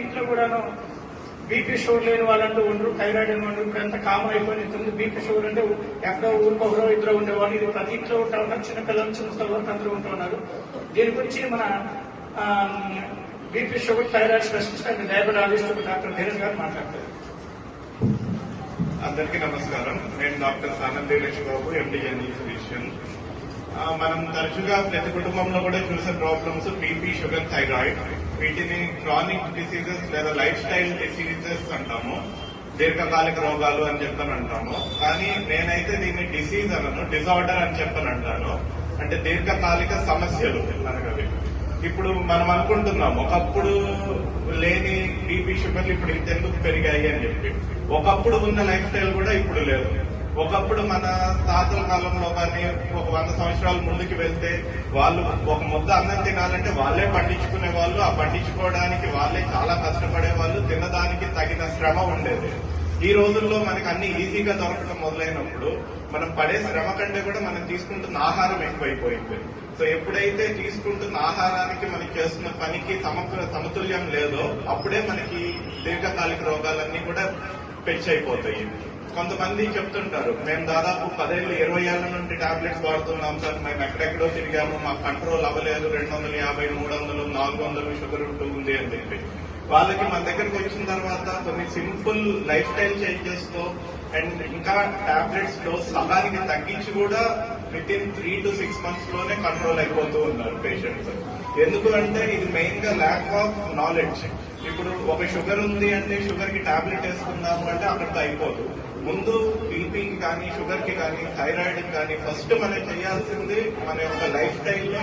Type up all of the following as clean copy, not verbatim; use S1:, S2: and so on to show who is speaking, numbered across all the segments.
S1: ఇంట్లో కూడాను BP sugar లేని వాళ్ళంటూ ఉండరు, థైరాయిడ్ అని ఉండరు. ఇప్పుడు ఎంత కామన్ అయిపోయింది. ఇంతకుముందు బీపీ షుగర్ అంటే ఎక్కడో ఊరికొకరో ఇద్దరు ఉండేవాళ్ళు. ఇది ప్రతి ఇంట్లో ఉంటా ఉన్నారు. చిన్నపిల్లలు చిన్న వరకు అందరూ ఉంటూ ఉన్నారు. దీని గురించి మన BP sugar thyroid specialist and diabetologist doctor Dheeraj గారు మాట్లాడతారు.
S2: అందరికీ నమస్కారం. నేను డాక్టర్ సానంది బాబు, ఎండి జనరల్ ఫిజిషియన్. మనం తరచుగా ప్రతి కుటుంబంలో కూడా చూసే ప్రాబ్లమ్స్ బీపీ, షుగర్, థైరాయిడ్. వీటిని క్రానిక్ డిసీజెస్ లేదా లైఫ్ స్టైల్ డిసీజెస్ అంటాము, దీర్ఘకాలిక రోగాలు అని చెప్పని అంటాము. కానీ నేనైతే దీన్ని డిసీజ్ అనను, డిజార్డర్ అని చెప్పని అంటాను. అంటే దీర్ఘకాలిక సమస్యలు అనగవి. ఇప్పుడు మనం అనుకుంటున్నాం ఒకప్పుడు లేని బీపీ, షుగర్లు ఇప్పుడు ఇంతెందుకు పెరిగాయి అని చెప్పి. ఒకప్పుడు ఉన్న లైఫ్ స్టైల్ కూడా ఇప్పుడు లేదు. ఒకప్పుడు మన తాతల కాలంలో కానీ ఒక 100 సంవత్సరాల ముందుకు వెళ్తే వాళ్ళు ఒక ముద్ద అన్నం తినాలంటే వాళ్ళే పండించుకునే వాళ్ళు. ఆ పండించుకోవడానికి వాళ్ళే చాలా కష్టపడే వాళ్ళు. తినడానికి తగిన శ్రమ ఉండేది. ఈ రోజుల్లో మనకి అన్ని ఈజీగా దొరకడం మొదలైనప్పుడు మనం పడే శ్రమ కంటే కూడా మనం తీసుకుంటున్న ఆహారం ఎక్కువైపోయింది. సో ఎప్పుడైతే తీసుకుంటున్న ఆహారానికి మనం చేస్తున్న పనికి సమతుల్యం లేదో అప్పుడే మనకి దీర్ఘకాలిక రోగాలన్నీ కూడా పెంచైపోతాయి. కొంతమంది చెప్తుంటారు, మేము దాదాపు 10 ఏళ్ళు 20 ఏళ్ల నుండి టాబ్లెట్స్ వాడుతున్నాం సార్, మేము ఎక్కడెక్కడో తిరిగాము, మాకు కంట్రోల్ అవ్వలేదు, 250, 300, 400 షుగర్ ఉంటుంది అని చెప్పి. వాళ్ళకి మన దగ్గరకు వచ్చిన తర్వాత కొన్ని సింపుల్ లైఫ్ స్టైల్ చేంజెస్ తో అండ్ ఇంకా టాబ్లెట్స్ డోస్ సగానికి తగ్గించి కూడా విత్ ఇన్ 3 to 6 months లోనే కంట్రోల్ అయిపోతూ ఉన్నారు పేషెంట్స్. ఎందుకు అంటే ఇది మెయిన్ గా ల్యాక్ ఆఫ్ నాలెడ్జ్. ఇప్పుడు ఒక షుగర్ ఉంది అంటే షుగర్ కి టాబ్లెట్ వేసుకుందాము అంటే అక్కడితో అయిపోదు. ముందు బీపీకి కానీ, షుగర్ కి కానీ, థైరాయిడ్ కి కానీ ఫస్ట్ మనం చేయాల్సింది మన యొక్క లైఫ్ స్టైల్లో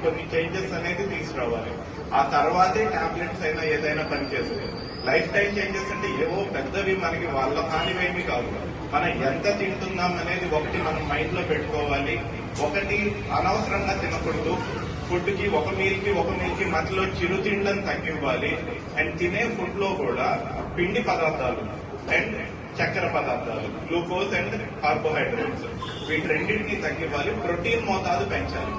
S2: కొన్ని చేంజెస్ అనేది తీసుకురావాలి. ఆ తర్వాతే టాబ్లెట్స్ అయినా ఏదైనా పనిచేస్తుంది. లైఫ్ స్టైల్ చేంజెస్ అంటే ఏవో పెద్దవి మనకి వాళ్ళ హానివేమి కాదు. మనం ఎంత తింటున్నాం అనేది ఒకటి మనం మైండ్ లో పెట్టుకోవాలి. ఒకటి అనవసరంగా తినకూడదు. ఫుడ్ కి ఒక మీల్ కి మధ్యలో చిరు తిండం తగ్గివ్వాలి. అండ్ తినే ఫుడ్ లో కూడా పిండి పదార్థాలు అండ్ చక్కెర పదార్థాలు, గ్లూకోజ్ అండ్ కార్బోహైడ్రేట్స్, వీటి రెండింటినీ తగ్గివ్వాలి. ప్రోటీన్ మోతాదు పెంచాలి.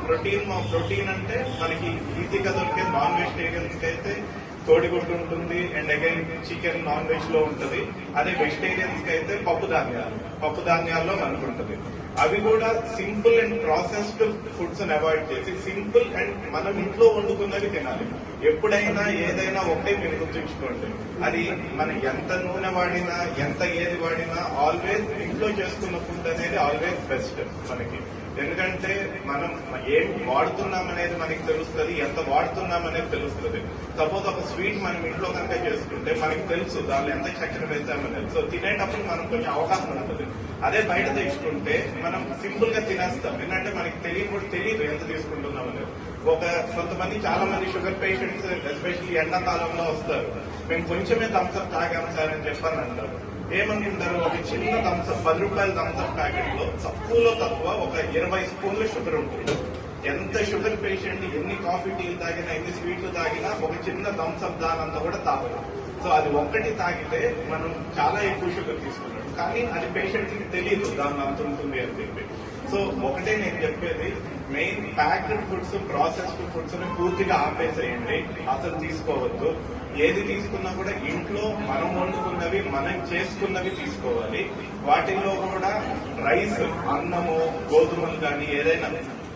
S2: ప్రోటీన్ అంటే మనకి ఈజీగా దొరికే నాన్ వెజిటేరియన్స్ కి అయితే కోడిగుడ్డు ఉంటుంది and again chicken non veg లో ఉంటుంది. అదే వెజిటేరియన్స్ కి అయితే పప్పు ధాన్యాల్లో మనకు ఉంటుంది. అవి కూడా simple and processed foods avoid చేసి సింపుల్ అండ్ మనం ఇంట్లో వండుకున్నవి తినాలి. ఎప్పుడైనా ఏదైనా ఒకటే మీరు గుర్తుంచుకోండి, అది మనం ఎంత నూనె వాడినా ఎంత ఏది వాడినా ఆల్వేస్ ఇంట్లో చేసుకున్న ఫుడ్ అనేది ఆల్వేస్ బెస్ట్ మనకి. ఎందుకంటే మనం ఏం వాడుతున్నాం అనేది మనకి తెలుస్తుంది, ఎంత వాడుతున్నాం అనేది తెలుస్తుంది. సపోజ్ ఒక స్వీట్ మనం ఇంట్లో కనుక చేసుకుంటే మనకి తెలుసు దానిలో ఎంత చక్కెర వేస్తామనేది. సో తినేటప్పుడు మనం కొంచెం అవగాహన ఉంటుంది. అదే బయట తెచ్చుకుంటే మనం సింపుల్ గా తినేస్తాం. ఎందుకంటే మనకి తెలియదు ఎంత తీసుకుంటున్నాం అనేది. కొంతమంది చాలా మంది షుగర్ పేషెంట్స్ ఎస్పెషల్లీ ఎండాకాలంలో వస్తారు, మేము కొంచెమే థమ్స్అప్ తాగాం సార్ అని చెప్పని అంటారు. ఏమనుకుంటారు, ఒక చిన్న థమ్స్అప్ 10 రూపాయల థమ్స్అప్ ప్యాకెట్ లో తక్కువలో తక్కువ ఒక 20 స్పూన్ల షుగర్ ఉంటుంది. ఎంత షుగర్ పేషెంట్ ఎన్ని కాఫీ టీలు తాగినా, ఎన్ని స్వీట్లు తాగినా ఒక చిన్న థమ్స్అప్ దానంతా కూడా తాగదు. సో అది ఒక్కటి తాగితే మనం చాలా ఎక్కువ షుగర్ తీసుకున్నాం. కానీ అది పేషెంట్ కి తెలియదు దాని అంత ఉంటుంది అని చెప్పి. సో ఒకటే నేను చెప్పేది, main packed foods, processed foods ని పూర్తిగా ఆపేసేయండి. అసలు తీసుకోవద్దు. ఏది తీసుకున్నా కూడా ఇంట్లో మనం వండుకున్నవి, మనం చేసుకున్నవి తీసుకోవాలి. వాటిల్లో కూడా రైస్, అన్నము, గోధుమలు కానీ ఏదైనా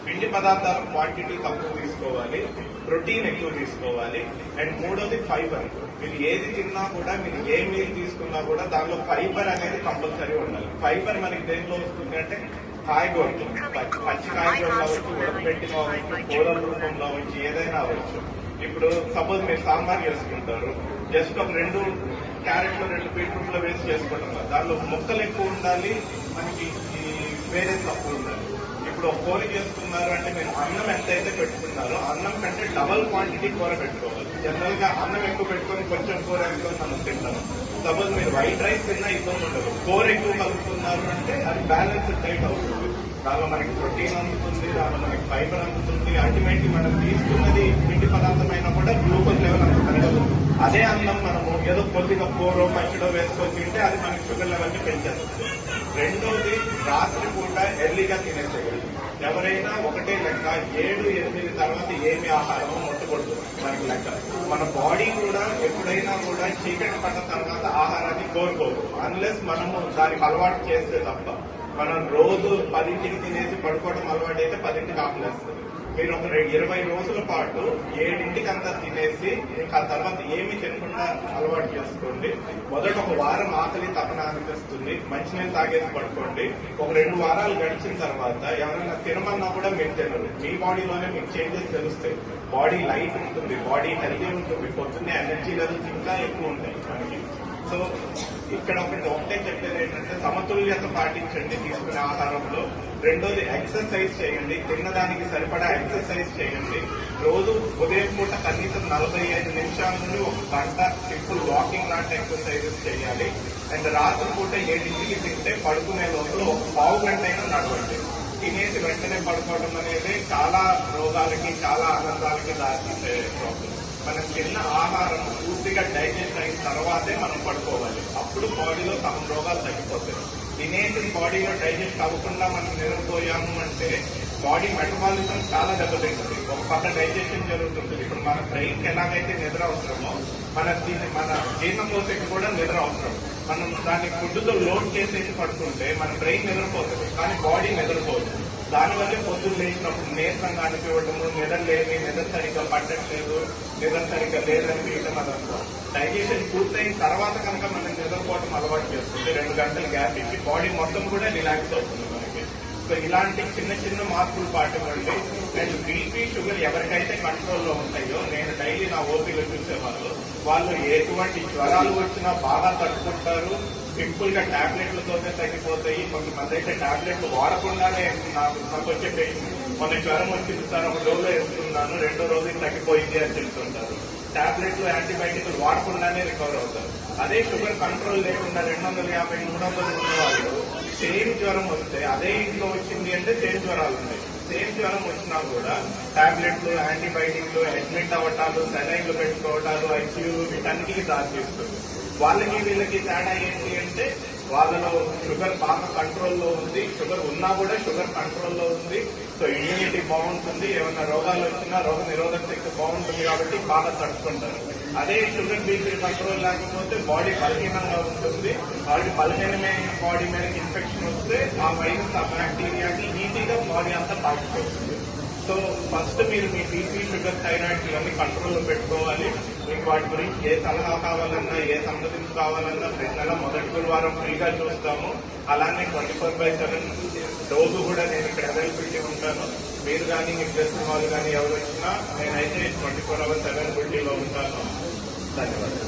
S2: పిండి పదార్థాల క్వాంటిటీ తక్కువ తీసుకోవాలి. ప్రోటీన్ ఎక్కువ తీసుకోవాలి. అండ్ మూడోది ఫైబర్. మీరు ఏది తిన్నా కూడా, మీరు ఏ మీల్ తీసుకున్నా కూడా దానిలో ఫైబర్ అనేది కంపల్సరీ ఉండాలి. ఫైబర్ మనకి దేంట్లో వస్తుంది అంటే కాయగూరలు, పచ్చి కాయగూరలు అవ్వచ్చు, ఉడకబెట్టిన అవ్వచ్చు, కూరల రూపంలో అవ్వచ్చు, ఏదైనా అవ్వచ్చు. ఇప్పుడు సపోజ్ మీరు సాంబార్ చేసుకుంటారు, జస్ట్ ఒక 2 క్యారెట్లు 2 బీట్రూట్లు వేసి చేసుకుంటున్నారు. దానిలో ముక్కలు ఎక్కువ ఉండాలి, మనకి వేరే తక్కువ ఉండాలి. ఇప్పుడు ఒక కూర చేసుకున్నారు అంటే మీరు అన్నం ఎంతైతే పెట్టుకున్నారో అన్నం కంటే డబల్ క్వాంటిటీ కూర పెట్టుకోవాలి. జనరల్ గా అన్నం ఎక్కువ పెట్టుకొని కొంచెం కూర ఎక్కువ మనం తింటాము. సపోజ్ మీరు వైట్ రైస్ తిన్నా ఇబ్బంది ఉండదు. కూర ఎక్కువ కలుపుతున్నారు అంటే అది బ్యాలెన్స్డ్ డైట్ అవుతుంది. దానిలో మనకి ప్రోటీన్ అందుతుంది, దానిలో మనకి ఫైబర్ అందుతుంది. అల్టిమేట్లీ మనం తీసుకున్నది పిండి పదార్థమైనా కూడా గ్లూకోజ్ లెవెల్ అంత పెరగదు. అదే అన్నం మనము ఏదో కొద్దిగా కూరో పచ్చడో వేసుకొని తింటే అది మనకి షుగర్ లెవెల్ ని పెంచేస్తుంది. రెండోది, రాత్రి పూట ఎర్లీగా తినేసేయాలి. ఎవరైనా ఒకటే లెక్క 7-8 తర్వాత ఏమి ఆహారమో ముట్టకూడదు మనకి లెక్క. మన బాడీ కూడా ఎప్పుడైనా కూడా చీకటి పడ్డ తర్వాత ఆహారాన్ని కోరుకోదు, అన్లెస్ మనము దానికి అలవాటు చేస్తే తప్ప. మనం రోజు 10ంటికి తినేసి పడుకోవడం అలవాటు అయితే 10ంటికి ఆకలేస్తుంది. మీరు ఒక 20 రోజుల పాటు 7ంటికి అంతా తినేసి ఇంకా తర్వాత ఏమి తినకుండా అలవాటు చేసుకోండి. మొదట ఒక వారం ఆకలి తపన అనిపిస్తుంది, మంచినీళ్ళు తాగేసి పడుకోండి. ఒక 2 వారాలు గడిచిన తర్వాత ఎవరైనా తినమన్నా కూడా మీరు తినరు. మీ బాడీలోనే మీకు చేంజెస్ తెలుస్తాయి. బాడీ లైట్ ఉంటుంది, బాడీ హెల్తీ ఉంటుంది, పొద్దున్నే ఎనర్జీ లెవెల్స్ ఇంకా ఎక్కువ ఉంటాయి మనకి. సో ఇక్కడ ఒకటే చెప్పేది ఏంటంటే సమతుల్యత పాటించండి తీసుకునే ఆహారంలో. రెండోది, ఎక్సర్సైజ్ చేయండి, తిన్నదానికి సరిపడా ఎక్సర్సైజ్ చేయండి. రోజు ఉదయం పూట కనీసం 45 నిమిషాల నుండి 1 గంట సింపుల్ వాకింగ్ లాంటి ఎక్సర్సైజెస్ చేయాలి. అండ్ రాత్రి పూట 7ంటికి తింటే పడుకునే లోపల 1 పావు గంట అయినా నడవండి. తినేసి వెంటనే పడుకోవడం అనేది చాలా రోగాలకి, చాలా ఆనందాలకి దారితీసే ప్రాబ్లం. మనం తిన్న ఆహారం పూర్తిగా డైజెస్ట్ అయిన తర్వాతే మనం పడుకోవాలి. అప్పుడు బాడీలో సగం రోగాలు తగ్గిపోతాయి. తినేసి బాడీలో డైజెస్ట్ అవ్వకుండా మనం నిద్రపోయాము అంటే బాడీ మెటబాలిజం చాలా దెబ్బతింటుంది. ఒక పక్క డైజెషన్ జరుగుతుంది. ఇప్పుడు మన బ్రెయిన్ కి ఎలాగైతే నిద్ర అవసరమో మన జీర్ణకోశకి కూడా నిద్ర అవసరం. మనం దాన్ని ఫుడ్తో లోడ్ చేసేసి పడుతుంటే మన బ్రెయిన్ నిద్రపోతుంది, కానీ బాడీ నిద్రపోదు. దానివల్లే పొద్దున్న లేచినప్పుడు నీరసంగా అనిపించడము, నిద్ర సరిగ్గా పట్టట్లేదు, నిద్ర సరిగ్గా లేదనిపించడం అదంతా. డైజెషన్ పూర్తయిన తర్వాత కనుక మనం నిద్రపోవడం అలవాటు చేస్తుంది. 2 గంటలు గ్యాప్ ఇచ్చి బాడీ మొత్తం కూడా రిలాక్స్ అవుతుంది మనకి. సో ఇలాంటి చిన్న చిన్న మార్పులు పాటివ్వండి. అండ్ బీపీ, షుగర్ ఎవరికైతే కంట్రోల్లో ఉంటాయో, నేను డైలీ నా ఓపీలో చూసేవాళ్ళు, వాళ్ళు ఎటువంటి జ్వరాలు వచ్చినా బాగా తట్టుకుంటారు. సింపుల్ గా టాబ్లెట్లతోనే తగ్గిపోతాయి. కొంతమంది అయితే టాబ్లెట్లు వాడకుండానే నాకు వచ్చే పేషెంట్ మొన్న జ్వరం వచ్చింది సార్, 1 రోజులో వేసుకున్నాను, 2వ రోజుకి తగ్గిపోయింది అని చెప్తుంటారు. టాబ్లెట్లు, యాంటీబయాటిక్లు వాడకుండానే రికవర్ అవుతారు. అదే షుగర్ కంట్రోల్ లేకుండా 250-300 ఉన్న వాళ్ళు సేమ్ జ్వరం వస్తే, అదే ఇంట్లో వచ్చింది అంటే సేమ్ జ్వరాలు ఉన్నాయి. సేమ్ జ్వరం వచ్చినా కూడా టాబ్లెట్లు, యాంటీబయాటిక్లు, అడ్మిట్ అవ్వటాలు, సెలైన్లు పెట్టుకోవటాలు, ఐసీయూ వీటన్నిటికీ దారితీస్తుంది. వాళ్ళకి వీళ్ళకి తేడా ఏంటి అంటే వాళ్ళలో షుగర్ బాగా కంట్రోల్లో ఉంది, షుగర్ ఉన్నా కూడా షుగర్ కంట్రోల్లో ఉంది. సో ఇమ్యూనిటీ బాగుంటుంది, ఏమైనా రోగాలు వచ్చినా రోగ నిరోధక శక్తి బాగుంటుంది కాబట్టి బాగా తట్టుకుంటారు. అదే షుగర్ బీపీ కంట్రోల్ లేకపోతే బాడీ బలహీనంగా ఉంటుంది. బాడీ బలహీనమైన బాడీ మీద ఇన్ఫెక్షన్ వస్తే ఆ వైరస్, ఆ బ్యాక్టీరియాకి ఈజీగా బాడీ అంతా పాకిపోతుంది. సో ఫస్ట్ మీరు మీ బీపీ, షుగర్, థైరాయిడ్ ఇవన్నీ కంట్రోల్లో పెట్టుకోవాలి. మీకు వాటి గురించి ఏ సలహా కావాలన్నా, ఏ సంప్రదింపు కావాలన్నా ప్రతి నెల మొదటి గురువారం ఫ్రీగా చూస్తాము. అలానే 24/7 రోజు కూడా నేను ఇక్కడ అవైలబిలిటీ ఉంటాను. మీరు కానీ మీకు తెలిసిన వాళ్ళు కానీ ఎవరు వచ్చినా నేనైతే 24/7 డ్యూటీలో ఉంటాను. ధన్యవాదాలు.